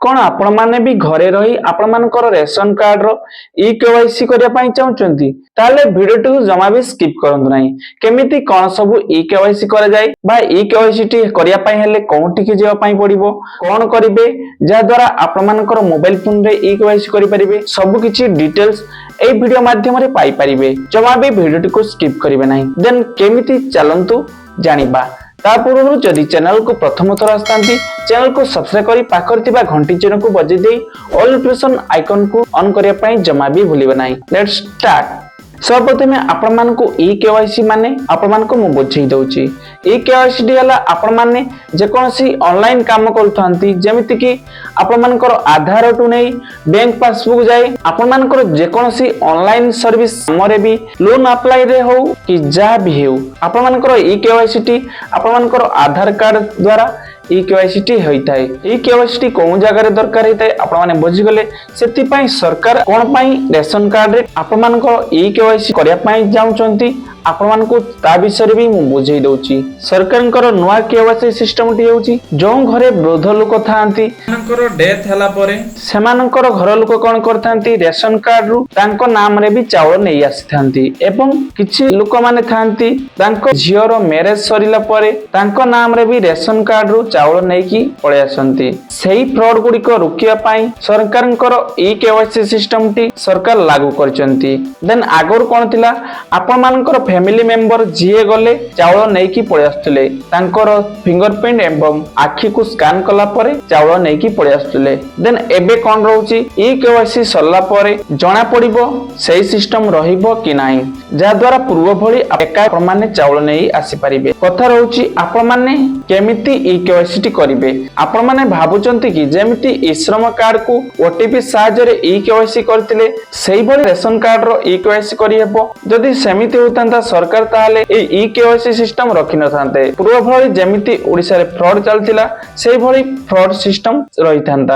कौन आपण माने भी घरे रही आपण मानकर रेशन कार्ड रो ई केवाईसी करिया पई चाहउचंती ताले वीडियो टू जमा भी स्किप करंतु नाही केमिति कोन सब ई केवाईसी करे जाय बा ई केवाईसी टी करिया पई हेले कोंटी के जेवा पई पड़िबो कोन करिवे जा द्वारा आपण मानकर मोबाइल फोन रे ई केवाईसी करि परिबे सब किछि डिटेल्स ए वीडियो माध्यम रे पाई परिबे जमा भी वीडियो को स्किप करिवे नाही देन केमिति चलंतु जानिबा ता पूर्व जदि चैनल को प्रथम थर आस्तांती चैनल को सब्सक्राइब करी पाखर थिबा घंटी चिन्ह को बजे देई ऑल नोटिफिकेशन आइकन को ऑन करिया पई जमा भी भूलिबे नाही। Let's start. सर्वप्रथमे आपण मान को ई केवाईसी माने आपण मान को मु बुझेई दउची। ई केवाईसी दियाला आपण माने जे कोनसी ऑनलाइन काम करथांती जेमिति कि आपण मानकर आधार टू नै बैंक पासबुक जाय आपण मानकर जे कोनसी ऑनलाइन सर्विस हमरे भी लोन अप्लाई रे हो कि जा भी हो आपण मानकर ई केवाईसी टी आपण मानकर आधार कार्ड द्वारा ई केवाईसी टी होइताय। ई केवाईसी टी कोन जगह रे दरकार होइताय आपण माने बुझि गले सेति पई सरकार कोन पई रेशन कार्ड रे आपण मानकर ई केवाईसी करिया पई जाउचंती आपण मान को ता विषय भी मु बुझेई दउची। सरकारनकर नुवा केवाईसी सिस्टम टी होउची जो घरे वृद्ध लोक थांती मानकर डेथ हला परे सेमानकर घर लोक कोन करथांती रेशन कार्ड रु तांको नाम रे भी चावल नै आसीथांती एवं किछि लोक माने थांती तांको झियर मैरिज सरिला परे तांको नाम रे भी रेशन कार्ड रु चावल नै की पळे आसंती। सेही फ्रॉड गुडी को रोकिया पई सरकारनकर ई केवाईसी सिस्टम टी सरकार लागू करचंती। देन आगर कोन थिला आपण मानकर फैमिली मेंबर जिए गले चावल नै की पळे आस्तले तांकर फिंगरप्रिंट एवं आखि को स्कैन कला परे चावल नै की पळे आस्तले। देन एबे कोन रहउची ई केवाईसी सरला परे जणा पड़िबो सेही सिस्टम रहिबो कि नाही जा द्वारा पूर्व भली एका प्रमाणे चावल नै आसी परिबे। कथा रहउची आपण माने केमिति ई केवाईसी टी करिवे आपण माने भाबुचंती कि जेमिति ई श्रम कार्ड को ओटीपी साहाय्य रे ई केवाईसी करथिले सेही भली रेशन कार्ड रो ई केवाईसी करि हेबो जदि सेमिति होतांता सरकार ताले ई केवाईसी सिस्टम रखि न थांते पूर्व भली जेमिति ओडिसा रे फ्रॉड चलतिला सेही भली फ्रॉड सिस्टम रहि थांता।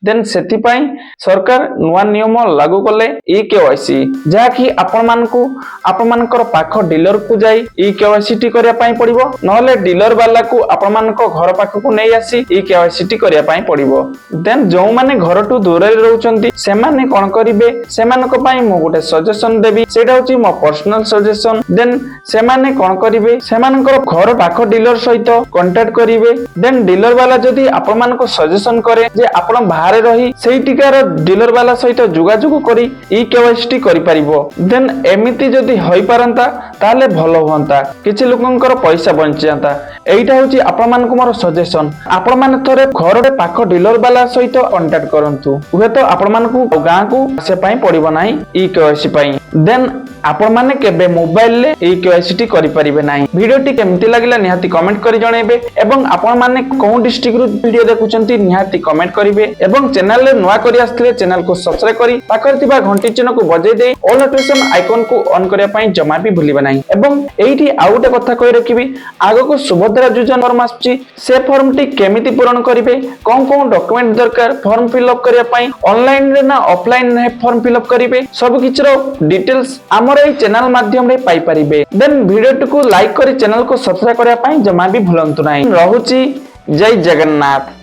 देन सेति पई सरकार नुवा नियम लागू करले ई केवाईसी जा कि आपण मानकर पाख डीलर को जाई ई केवाईसी टी करिया पई पड़िबो नहले डीलर वाला को आपण मानक घर पाख को नै आसी ई केवाईसी टी करिया पई पड़िबो। देन जो माने घर टू दूर रे रहउचंती से माने कोन करिवे से मानक पई मु गोटे सजेशन देबी सेटा होची मो पर्सनल सजेशन। देन से माने कोन करिवे से मानकर घर पाख डीलर सहित कांटेक्ट करिवे। देन डीलर वाला जदी आपण मानक सजेशन करे जे आपण बाहर रही सेही टिकार डीलर वाला सहित जोगाजोग करी ई केवाईसी टी करि परिबो। देन एमिति जदी होई परंता ताले भलो होंता किछि लोकंकर पैसा बंची जाता। एइटा होची आपण मानक मोर सजेशन आपण माने थरे घर रे पाख डीलर वाला सहित कांटेक्ट करंतु उहे तो आपण मानक गां को से पई पड़िबो नाही ई केवाईसी पई। देन आपण माने केबे मोबाइल ले ई केवाईसी टी करि परिबे नाही। वीडियो टी केमति लागिला निहाती कमेंट करि जणेबे एवं आपण माने कोन डिस्ट्रिक्ट रु वीडियो देखुचंती निहाती कमेंट करिवे एवं चैनल ले नुवा करि आस्थिले चैनल को सब्सक्राइब करी पाखर थिबा घंटी चिन्ह को बजे दे ऑल नोटिफिकेशन आइकन को ऑन करिया पई जमा भी भूलिबे नाही। एवं एइठी आउटे कथा कहि रखिबी आगो को सुभद्रा योजना फॉर्म आछि से फॉर्म टी केमिति पूरण करिवे कोन कोन डॉक्यूमेंट दरकार फॉर्म फिल अप करिया पई ऑनलाइन रे ना ऑफलाइन रे फॉर्म फिल अप करिवे सब किछरो डिटेल्स हमर ए चैनल माध्यम रे पाई परिबे। देन वीडियो को लाइक करी चैनल को सब्सक्राइब करिया पई जमा भी भूलंतु नाही। रहूची जय जगन्नाथ।